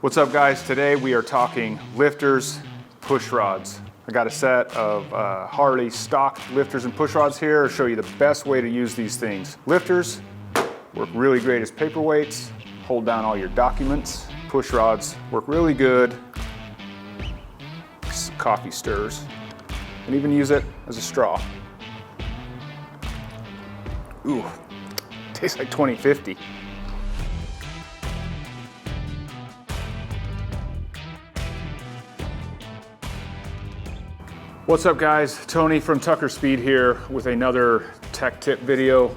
What's up guys? Today we are talking lifters, push rods. I got a set of Harley stock lifters and push rods here to show you the best way to use these things. Lifters work really great as paperweights, hold down all your documents. Push rods work really good as coffee stirs, and even use it as a straw. Ooh, tastes like 2050. What's up guys? Tony from Tucker Speed here with another tech tip video.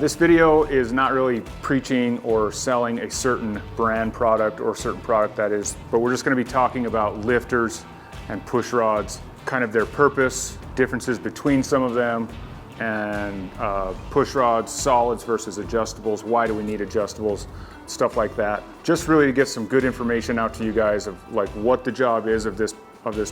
This video is not really preaching or selling a certain brand product or certain product that is, but we're just going to be talking about lifters and push rods, kind of their purpose, differences between some of them, and push rods, solids versus adjustables. Why do we need adjustables? Stuff like that. Just really to get some good information out to you guys of like what the job is of this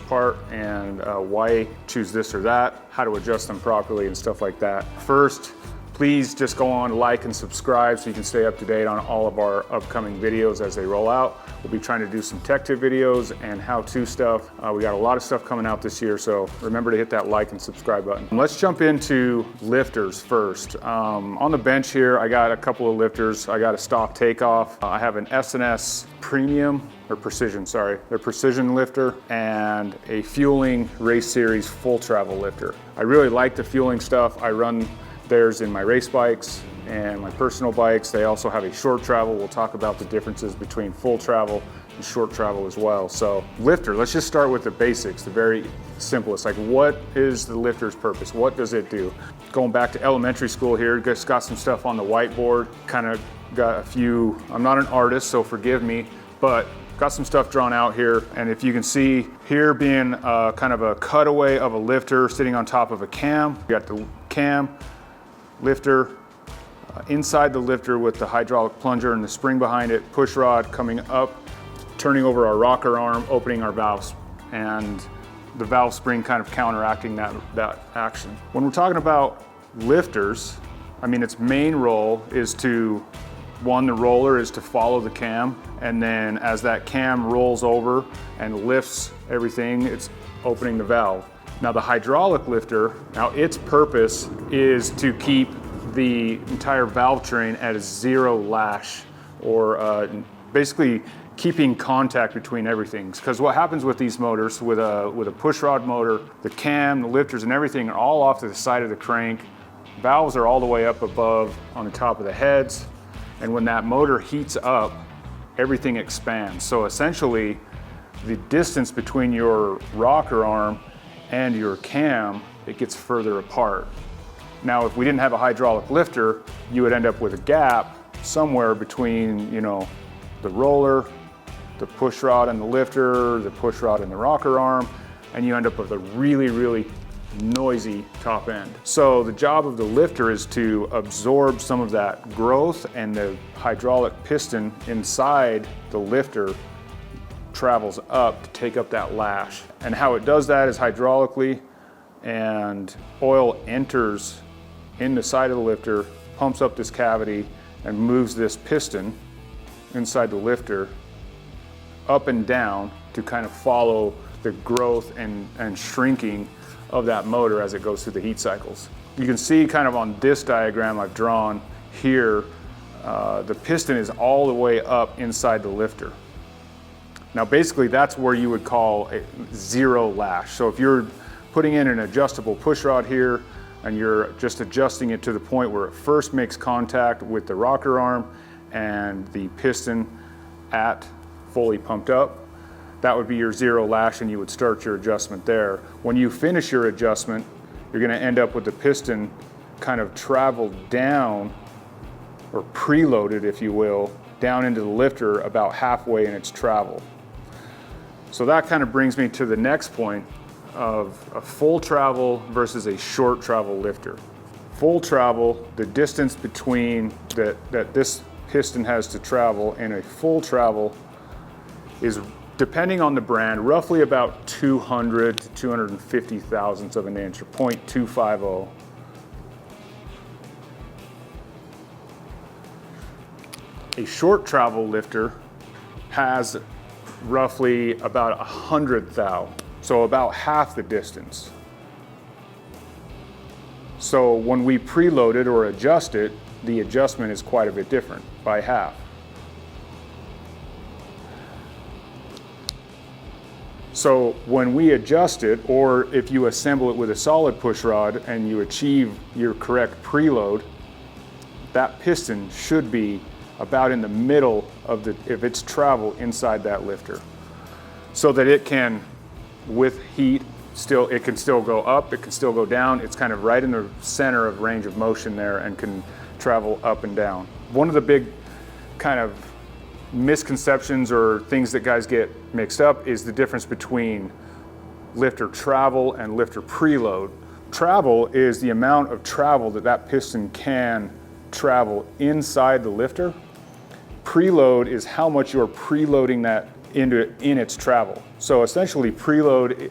part and why choose this or that, how to adjust them properly and stuff like that. First, please just go on, like and subscribe so you can stay up to date on all of our upcoming videos as they roll out. We'll be trying to do some tech tip videos and how-to stuff. We got a lot of stuff coming out this year, so remember to hit that like and subscribe button. Let's jump into lifters first. On the bench here, I got a couple of lifters. I got a stock takeoff. I have an S&S Premium, or Precision, sorry. They're Precision lifter, and a Fueling Race Series full travel lifter. I really like the Fueling stuff. I run theirs in my race bikes and my personal bikes. They also have a short travel. We'll talk about the differences between full travel and short travel as well. So lifter, let's just start with the basics, the very simplest. Like, what is the lifter's purpose? What does it do? Going back to elementary school here, just got some stuff on the whiteboard, kind of got a few, I'm not an artist, so forgive me, but got some stuff drawn out here. And if you can see here being kind of a cutaway of a lifter sitting on top of a cam. You got the cam, lifter, inside the lifter with the hydraulic plunger and the spring behind it, push rod coming up, turning over our rocker arm, opening our valves, and the valve spring kind of counteracting that action. When we're talking about lifters, I mean, its main role is to, one, the roller is to follow the cam, and then as that cam rolls over and lifts everything, it's opening the valve. Now the hydraulic lifter, now its purpose is to keep the entire valve train at a zero lash, or basically keeping contact between everything. Because what happens with these motors, with a push rod motor, the cam, the lifters and everything are all off to the side of the crank. Valves are all the way up above on the top of the heads. And when that motor heats up, everything expands. So essentially, the distance between your rocker arm and your cam, it gets further apart. Now, if we didn't have a hydraulic lifter, you would end up with a gap somewhere between, the roller, the push rod and the lifter, the push rod and the rocker arm, and you end up with a really, really noisy top end. So the job of the lifter is to absorb some of that growth, and the hydraulic piston inside the lifter travels up to take up that lash. And how it does that is hydraulically, and oil enters in the side of the lifter, pumps up this cavity, and moves this piston inside the lifter up and down to kind of follow the growth and shrinking of that motor as it goes through the heat cycles. You can see kind of on this diagram I've drawn here, the piston is all the way up inside the lifter. Now basically that's where you would call a zero lash. So if you're putting in an adjustable push rod here and you're just adjusting it to the point where it first makes contact with the rocker arm and the piston at fully pumped up, that would be your zero lash, and you would start your adjustment there. When you finish your adjustment, you're gonna end up with the piston kind of traveled down, or preloaded if you will, down into the lifter about halfway in its travel. So that kind of brings me to the next point of a full travel versus a short travel lifter. Full travel, the distance between that this piston has to travel in a full travel is, depending on the brand, roughly about 200 to 250 thousandths of an inch, or 0.250. A short travel lifter has roughly about 100 thou, so about half the distance. So when we preload it or adjust it, the adjustment is quite a bit different, by half. So when we adjust it, or if you assemble it with a solid push rod and you achieve your correct preload, that piston should be about in the middle of its travel inside that lifter, so that it can, with heat, it can still go up, it can still go down. It's kind of right in the center of range of motion there and can travel up and down. One of the big kind of misconceptions or things that guys get mixed up is the difference between lifter travel and lifter preload. Travel is the amount of travel that piston can travel inside the lifter. Preload is how much you're preloading that in its travel. So essentially preload,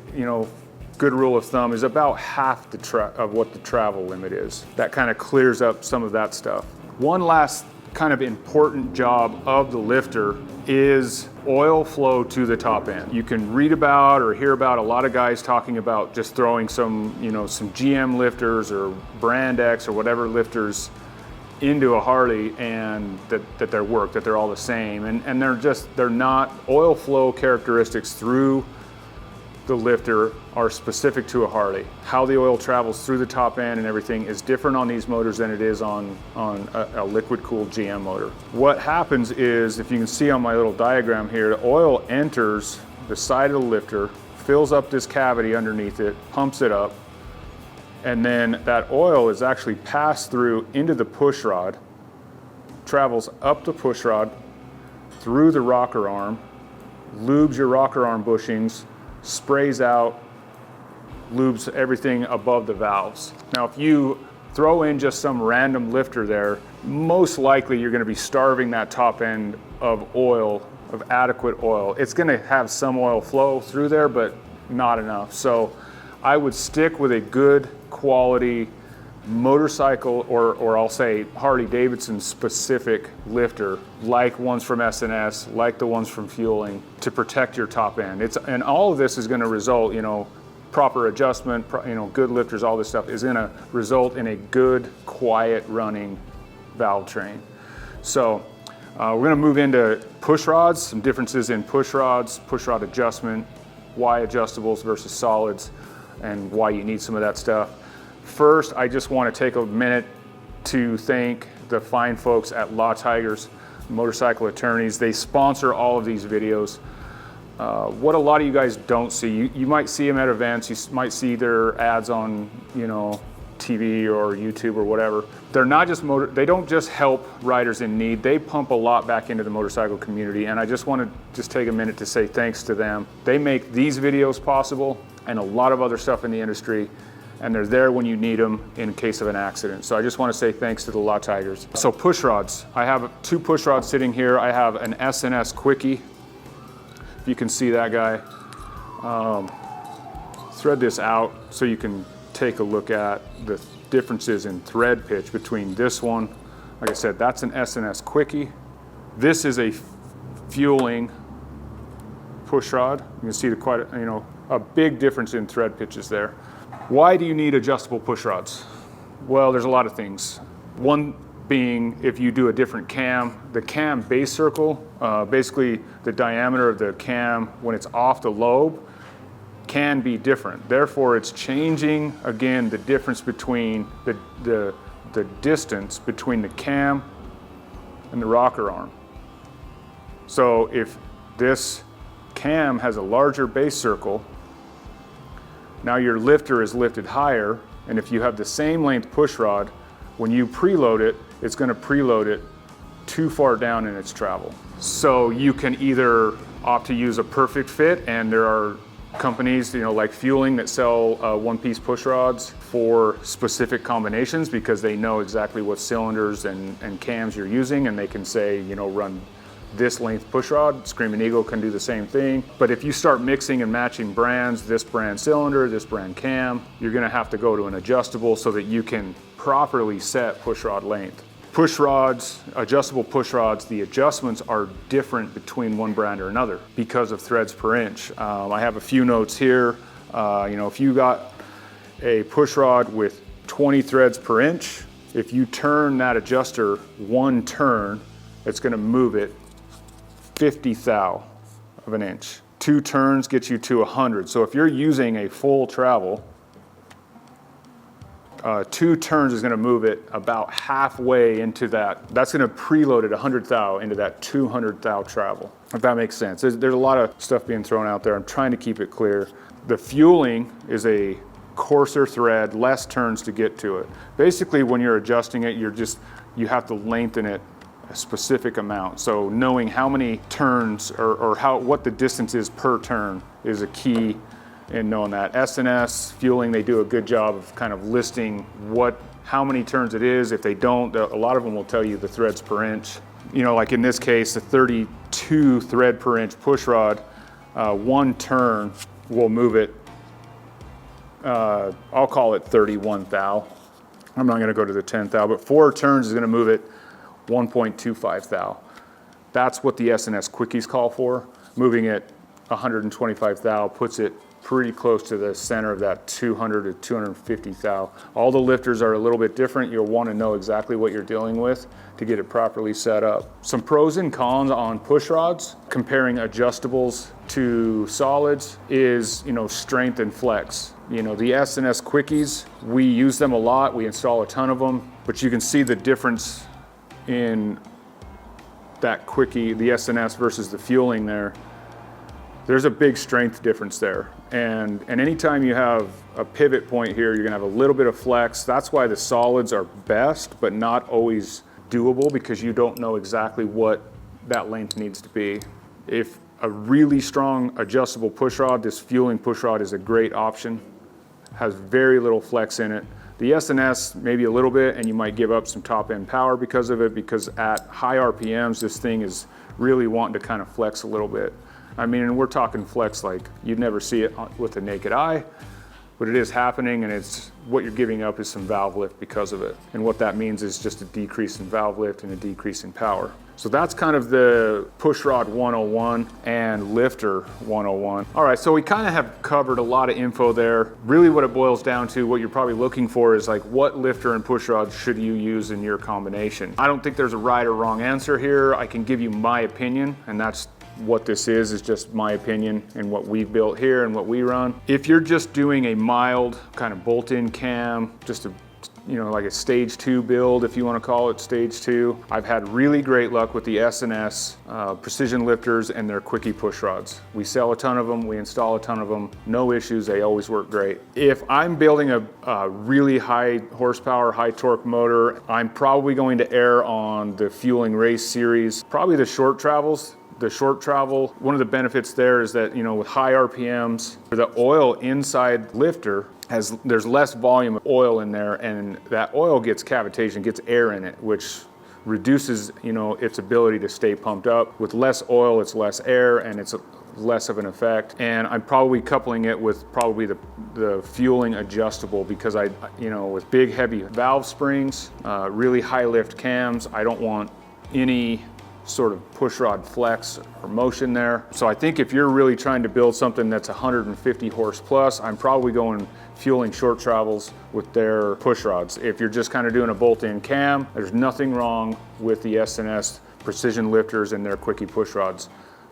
good rule of thumb, is about half of what the travel limit is. That kind of clears up some of that stuff. One last kind of important job of the lifter is oil flow to the top end. You can read about or hear about a lot of guys talking about just throwing some GM lifters or Brand X or whatever lifters into a Harley, and that they're all the same, and they're not. Oil flow characteristics through the lifter are specific to a Harley. How the oil travels through the top end and everything is different on these motors than it is on a liquid cooled GM motor. What happens is, if you can see on my little diagram here, the oil enters the side of the lifter, fills up this cavity underneath it, pumps it up, and then that oil is actually passed through into the push rod, travels up the push rod, through the rocker arm, lubes your rocker arm bushings, sprays out, lubes everything above the valves. Now, if you throw in just some random lifter there, most likely you're gonna be starving that top end of oil, of adequate oil. It's gonna have some oil flow through there, but not enough. So I would stick with a good quality motorcycle, or I'll say Harley Davidson specific lifter, like ones from S&S, like the ones from Fueling, to protect your top end. And all of this is going to result, proper adjustment, good lifters, all this stuff is going to result in a good, quiet running valve train. So we're going to move into push rods, some differences in push rods, push rod adjustment, why adjustables versus solids, and why you need some of that stuff. First, I just want to take a minute to thank the fine folks at Law Tigers, motorcycle attorneys. They sponsor all of these videos. What a lot of you guys don't see, you might see them at events, you might see their ads on, TV or YouTube or whatever. They're not just they don't just help riders in need, they pump a lot back into the motorcycle community, and I just want to take a minute to say thanks to them. They make these videos possible and a lot of other stuff in the industry, and they're there when you need them in case of an accident. So I just want to say thanks to the Law Tigers. So push rods, I have 2 push rods sitting here. I have an S&S Quickie, if you can see that guy. Thread this out so you can take a look at the differences in thread pitch between this one. Like I said, that's an S&S Quickie. This is a Fueling push rod. You can see a big difference in thread pitches there. Why do you need adjustable push rods? Well, there's a lot of things. One being, if you do a different cam, the cam base circle, basically the diameter of the cam when it's off the lobe, can be different. Therefore, it's changing, again, the difference between the distance between the cam and the rocker arm. So if this cam has a larger base circle, now your lifter is lifted higher, and if you have the same length push rod, when you preload it, it's going to preload it too far down in its travel. So you can either opt to use a perfect fit, and there are companies like Fueling that sell one-piece push rods for specific combinations because they know exactly what cylinders and cams you're using, and they can say, run this length push rod. Screaming Eagle can do the same thing. But if you start mixing and matching brands, this brand cylinder, this brand cam, you're gonna have to go to an adjustable so that you can properly set push rod length. Push rods, adjustable push rods, the adjustments are different between one brand or another because of threads per inch. I have a few notes here. You know, if you got a push rod with 20 threads per inch, if you turn that adjuster one turn, it's going to move it 50 thou of an inch. 2 turns gets you to 100. So if you're using a full travel, 2 turns is going to move it about halfway into that. That's going to preload it 100 thou into that 200 thou travel, if that makes sense. There's a lot of stuff being thrown out there. I'm trying to keep it clear. The fueling is a coarser thread, less turns to get to it. Basically, when you're adjusting it, you have to lengthen it a specific amount. So knowing how many turns or what the distance is per turn is a key in knowing that. S&S fueling, they do a good job of kind of listing how many turns it is. If they don't, a lot of them will tell you the threads per inch. You know, like in this case, the 32 thread per inch push rod, 1 turn will move it, I'll call it 31 thou. I'm not gonna go to the 10 thou, but 4 turns is gonna move it 1.25 thou. That's what the S&S quickies call for. Moving it 125 thou puts it pretty close to the center of that 200 to 250 thou. All the lifters are a little bit different. You'll want to know exactly what you're dealing with to get it properly set up. Some pros and cons on push rods, comparing adjustables to solids, is, you know, strength and flex. You know, the S&S quickies, we use them a lot. We install a ton of them, but you can see the difference in that quickie, the S&S versus the fueling there. There's a big strength difference there. And anytime you have a pivot point here, you're gonna have a little bit of flex. That's why the solids are best, but not always doable, because you don't know exactly what that length needs to be. If a really strong adjustable push rod, this fueling push rod is a great option. Has very little flex in it. The S&S, maybe a little bit, and you might give up some top end power because of it, because at high RPMs, this thing is really wanting to kind of flex a little bit. I mean, and we're talking flex like you'd never see it with the naked eye, but it is happening, and what you're giving up is some valve lift because of it. And what that means is just a decrease in valve lift and a decrease in power. So that's kind of the push rod 101 and lifter 101. All right, so we kind of have covered a lot of info there. Really what it boils down to, what you're probably looking for is like, what lifter and push rod should you use in your combination? I don't think there's a right or wrong answer here. I can give you my opinion, and that's what this is just my opinion and what we've built here and what we run. If you're just doing a mild kind of bolt-in cam, just a, you know, like a stage 2 build, if you want to call it stage 2, I've had really great luck with the S&S precision lifters and their quickie push rods. We sell a ton of them, we install a ton of them, no issues, they always work great. If I'm building a really high horsepower, high torque motor, I'm probably going to err on the Fueling Race series, probably the short travels. The short travel, one of the benefits there is that, you know, with high RPMs, the oil inside lifter there's less volume of oil in there, and that oil gets cavitation, gets air in it, which reduces, you know, its ability to stay pumped up. With less oil, it's less air, and it's less of an effect. And I'm probably coupling it with probably the fueling adjustable, because you know, with big heavy valve springs, really high lift cams, I don't want any sort of push rod flex or motion there. So I think if you're really trying to build something that's 150 horse plus, I'm probably going fueling short travels with their push rods. If you're just kind of doing a bolt-in cam, there's nothing wrong with the S&S precision lifters and their quickie push rods.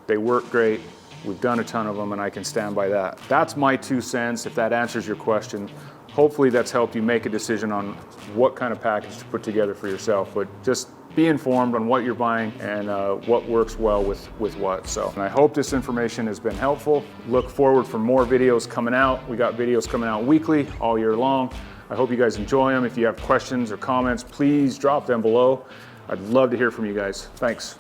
They work great. We've done a ton of them, and I can stand by that. That's my 2 cents. If that answers your question, hopefully that's helped you make a decision on what kind of package to put together for yourself. But just be informed on what you're buying and what works well with what. So, and I hope this information has been helpful. Look forward for more videos coming out. We got videos coming out weekly, all year long. I hope you guys enjoy them. If you have questions or comments, please drop them below. I'd love to hear from you guys. Thanks.